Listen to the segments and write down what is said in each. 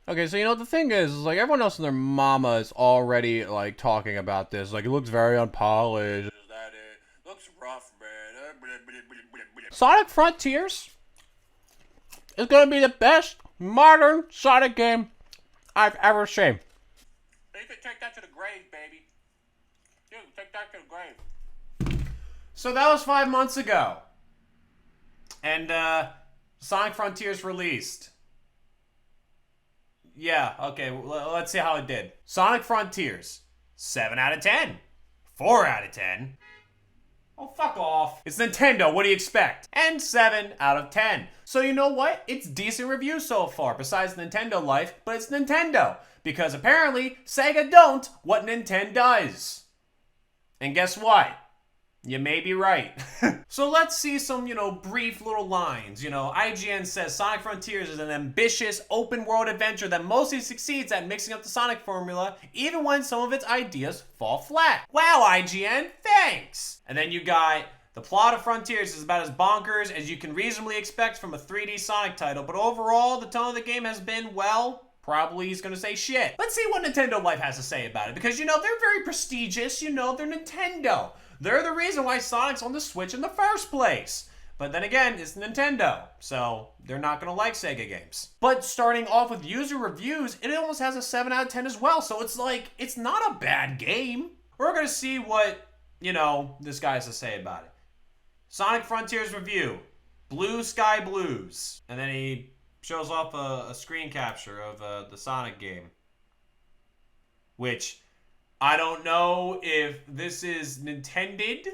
Okay, so the thing is like everyone else and their mama is already like talking about this. Like it looks very unpolished. Is that it? Looks rough, man. Sonic Frontiers is gonna be the best modern Sonic game I've ever seen. You can take that to the grave, baby. You can take that to the grave. So that was 5 months ago. And Sonic Frontiers released. Yeah, okay, let's see how it did. Sonic Frontiers, 7 out of 10. 4 out of 10. Oh, fuck off. It's Nintendo, what do you expect? And 7 out of 10. So you know what? It's decent reviews so far, besides Nintendo life, but it's Nintendo. Because apparently, Sega don't what Nintendo does. And guess what? You may be right. So let's see some, brief little lines. IGN says Sonic Frontiers is an ambitious open world adventure that mostly succeeds at mixing up the Sonic formula, even when some of its ideas fall flat. Wow, IGN, thanks! And then you got the plot of Frontiers is about as bonkers as you can reasonably expect from a 3D Sonic title, but overall, the tone of the game has been, well, probably he's gonna say shit. Let's see what Nintendo Life has to say about it, because, they're very prestigious, they're Nintendo. They're the reason why Sonic's on the Switch in the first place. But then again, it's Nintendo, so they're not gonna like Sega games. But starting off with user reviews, it almost has a 7 out of 10 as well, so it's like, it's not a bad game. We're gonna see what, this guy has to say about it. Sonic Frontiers review, Blue Sky Blues. And then he shows off a screen capture of the Sonic game. Which, I don't know if this is Nintended.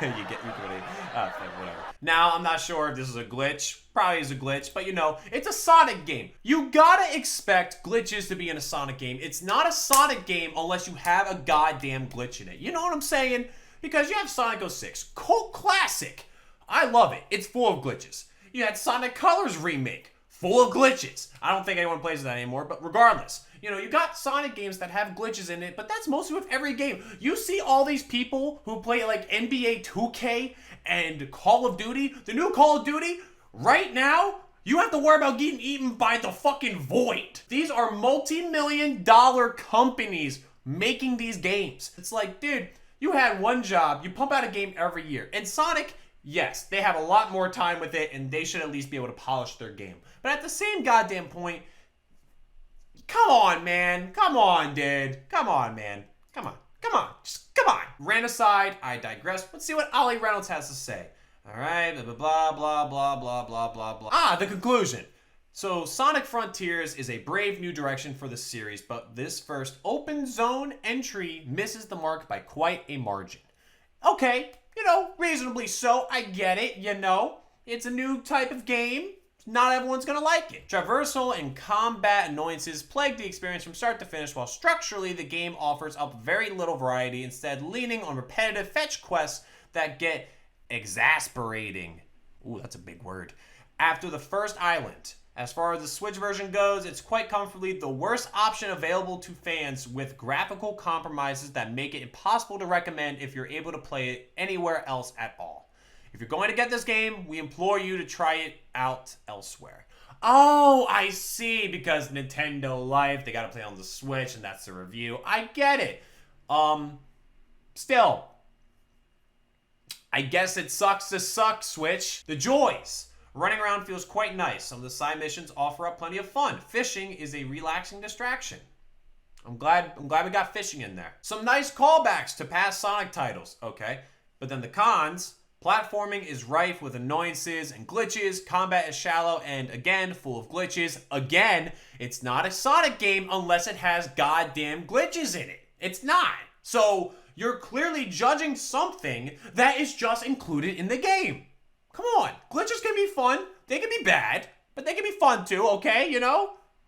You get me, whatever. Now, I'm not sure if this is a glitch. Probably is a glitch, but it's a Sonic game. You gotta expect glitches to be in a Sonic game. It's not a Sonic game unless you have a goddamn glitch in it. You know what I'm saying? Because you have Sonic 06, cult classic. I love it. It's full of glitches. You had Sonic Colors remake, full of glitches. I don't think anyone plays that anymore, but regardless, you got Sonic games that have glitches in it, but that's mostly with every game. You see all these people who play like NBA 2K and Call of Duty, the new Call of Duty, right now, you have to worry about getting eaten by the fucking void. These are multi-million-dollar companies making these games. It's like, dude, you had one job, you pump out a game every year, and Sonic, yes, they have a lot more time with it, and they should at least be able to polish their game. But at the same goddamn point, come on, man. Come on, dude. Come on, man. Come on. Just come on. Rant aside, I digress. Let's see what Ollie Reynolds has to say. All right, blah, blah, blah, blah, blah, blah, blah, blah. The conclusion. So, Sonic Frontiers is a brave new direction for the series, but this first open zone entry misses the mark by quite a margin. Okay, reasonably so. I get it, It's a new type of game. Not everyone's gonna like it. Traversal and combat annoyances plague the experience from start to finish, while structurally the game offers up very little variety, instead leaning on repetitive fetch quests that get exasperating. Ooh, that's a big word. After the first island. As far as the Switch version goes, it's quite comfortably the worst option available to fans, with graphical compromises that make it impossible to recommend if you're able to play it anywhere else at all. If you're going to get this game, we implore you to try it out elsewhere. Oh, I see, because Nintendo Life, they gotta play on the Switch, and that's the review. I get it. Still, I guess it sucks to suck, Switch. The joys. Running around feels quite nice. Some of the side missions offer up plenty of fun. Fishing is a relaxing distraction. I'm glad we got fishing in there. Some nice callbacks to past Sonic titles. Okay. But then the cons, platforming is rife with annoyances and glitches. Combat is shallow and, again, full of glitches. Again, it's not a Sonic game unless it has goddamn glitches in it. It's not. So, you're clearly judging something that is just included in the game. Come on, glitches can be fun, they can be bad, but they can be fun too, okay,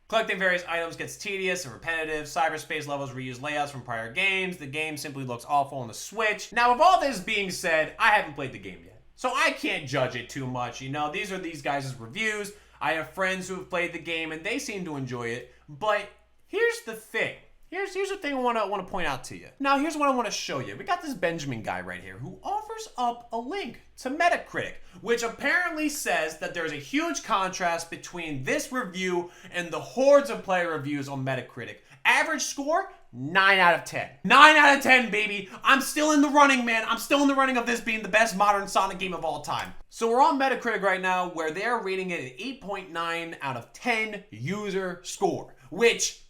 Collecting various items gets tedious and repetitive. Cyberspace levels reuse layouts from prior games. The game simply looks awful on the Switch. Now, with all this being said, I haven't played the game yet, so I can't judge it too much, These are these guys' reviews. I have friends who have played the game, and they seem to enjoy it, but here's the thing. Here's the thing I want to point out to you. Now, here's what I want to show you. We got this Benjamin guy right here who offers up a link to Metacritic, which apparently says that there's a huge contrast between this review and the hordes of player reviews on Metacritic. Average score, 9 out of 10. 9 out of 10, baby. I'm still in the running, man. I'm still in the running of this being the best modern Sonic game of all time. So we're on Metacritic right now where they're rating it an 8.9 out of 10 user score, which...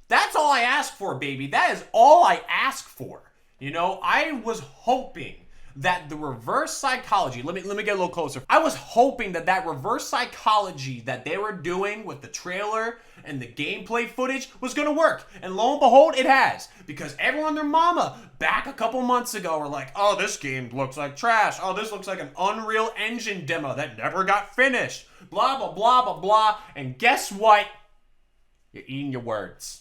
that's all I ask for, baby. That is all I ask for. You know, I was hoping that the reverse psychology, let me get a little closer. I was hoping that that reverse psychology that they were doing with the trailer and the gameplay footage was gonna work. And lo and behold, it has. Because everyone and their mama back a couple months ago were like, oh, this game looks like trash. Oh, this looks like an Unreal Engine demo that never got finished. Blah, blah, blah, blah, blah. And guess what? You're eating your words.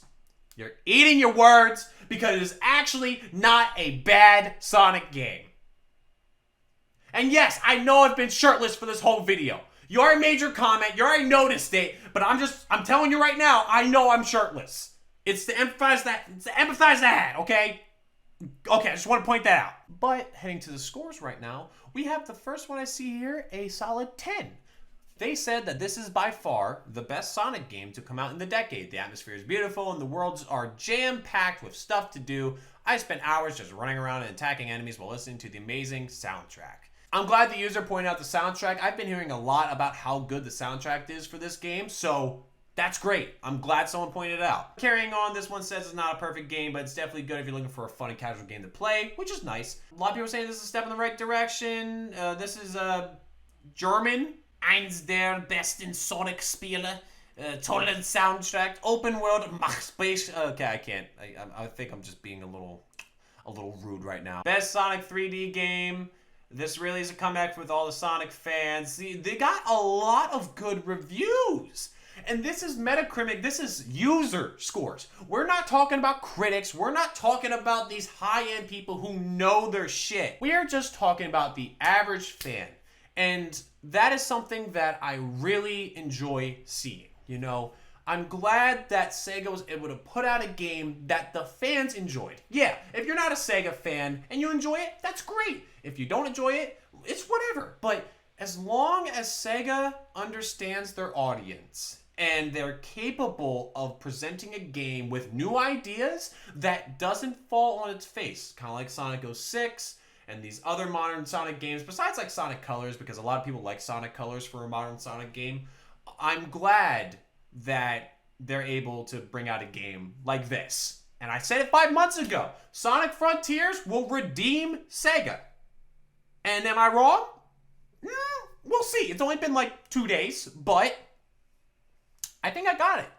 You're eating your words because it is actually not a bad Sonic game. And yes, I know I've been shirtless for this whole video. You already made your comment, you already noticed it, but I'm telling you right now, I know I'm shirtless. It's to emphasize that, okay? Okay, I just want to point that out. But heading to the scores right now, we have the first one I see here, a solid 10. They said that this is by far the best Sonic game to come out in the decade. The atmosphere is beautiful and the worlds are jam-packed with stuff to do. I spent hours just running around and attacking enemies while listening to the amazing soundtrack. I'm glad the user pointed out the soundtrack. I've been hearing a lot about how good the soundtrack is for this game, so that's great. I'm glad someone pointed it out. Carrying on, this one says it's not a perfect game, but it's definitely good if you're looking for a fun and casual game to play, which is nice. A lot of people are saying this is a step in the right direction. This is German. Eins der besten Sonic-Spiele, tollen Soundtrack, open world, macht Space. Okay, I can't. I think I'm just being a little rude right now. Best Sonic 3D game. This really is a comeback with all the Sonic fans. See, they got a lot of good reviews. And this is Metacritic, this is user scores. We're not talking about critics. We're not talking about these high-end people who know their shit. We are just talking about the average fan. And that is something that I really enjoy seeing. You know, I'm glad that SEGA was able to put out a game that the fans enjoyed. Yeah, if you're not a SEGA fan and you enjoy it, that's great. If you don't enjoy it, it's whatever. But as long as SEGA understands their audience and they're capable of presenting a game with new ideas that doesn't fall on its face, kind of like Sonic 06, and these other modern Sonic games, besides like Sonic Colors, because a lot of people like Sonic Colors for a modern Sonic game, I'm glad that they're able to bring out a game like this. And I said it 5 months ago, Sonic Frontiers will redeem SEGA. And am I wrong? We'll see. It's only been like 2 days, but I think I got it.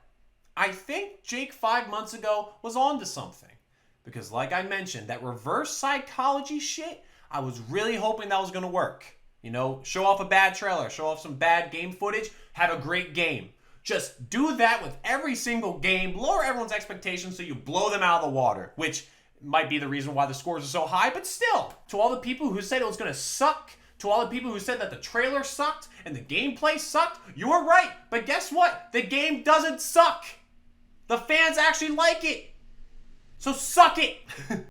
I think Jake 5 months ago was onto something. Because like I mentioned, that reverse psychology shit, I was really hoping that was going to work. You know, show off a bad trailer, show off some bad game footage, have a great game. Just do that with every single game, lower everyone's expectations so you blow them out of the water, which might be the reason why the scores are so high, but still, to all the people who said it was going to suck, to all the people who said that the trailer sucked and the gameplay sucked, you were right. But guess what? The game doesn't suck. The fans actually like it. So suck it!